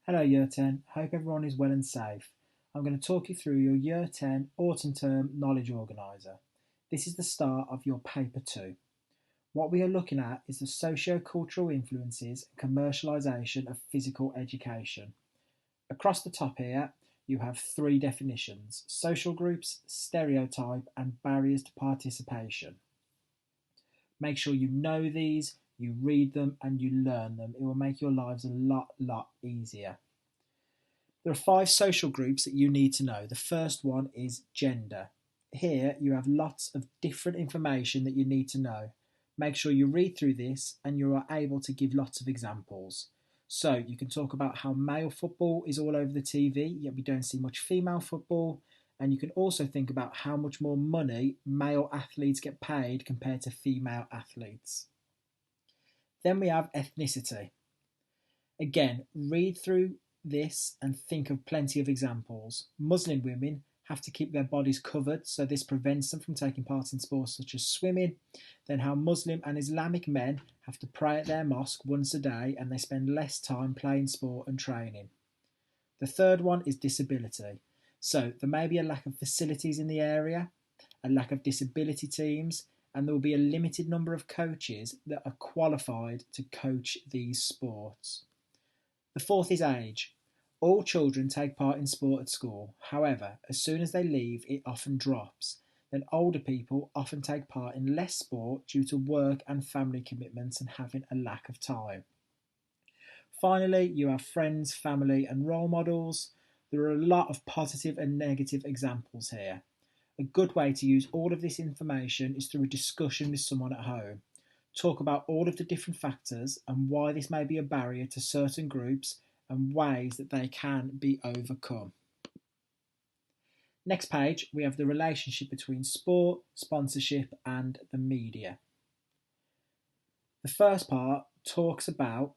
Hello Year 10, hope everyone is well and safe. I'm going to talk you through your Year 10 Autumn Term Knowledge Organiser. This is the start of your Paper 2. What we are looking at is the socio-cultural influences and commercialisation of physical education. Across the top here, you have three definitions: social groups, stereotype and barriers to participation. Make sure you know these, you read them and you learn them. It will make your lives a lot easier. There are five social groups that you need to know. The first one is gender. Here you have lots of different information that you need to know. Make sure you read through this and you are able to give lots of examples. So you can talk about how male football is all over the TV, yet we don't see much female football. And you can also think about how much more money male athletes get paid compared to female athletes. Then we have ethnicity. Again, read through this and think of plenty of examples. Muslim women have to keep their bodies covered, so this prevents them from taking part in sports such as swimming. Then how Muslim and Islamic men have to pray at their mosque once a day and they spend less time playing sport and training. The third one is disability. So there may be a lack of facilities in the area, a lack of disability teams, and there will be a limited number of coaches that are qualified to coach these sports. The fourth is age. All children take part in sport at school. However, as soon as they leave, it often drops. Then older people often take part in less sport due to work and family commitments and having a lack of time. Finally, you have friends, family, and role models. There are a lot of positive and negative examples here. A good way to use all of this information is through a discussion with someone at home. Talk about all of the different factors and why this may be a barrier to certain groups and ways that they can be overcome. Next page, we have the relationship between sport, sponsorship, and the media. The first part talks about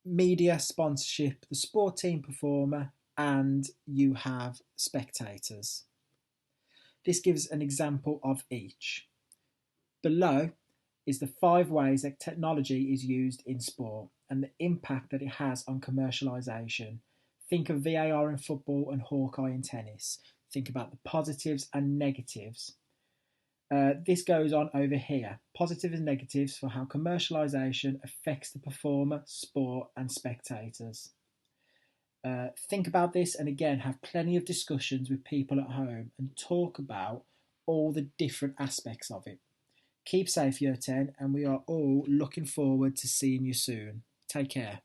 media, sponsorship, the sport team performer, and you have spectators. This gives an example of each. Below is the 5 ways that technology is used in sport and the impact that it has on commercialisation. Think of VAR in football and Hawkeye in tennis. Think about the positives and negatives. This goes on over here. Positives and negatives for how commercialisation affects the performer, sport and spectators. Think about this and again have plenty of discussions with people at home and talk about all the different aspects of it. Keep safe, Year 10, and we are all looking forward to seeing you soon. Take care.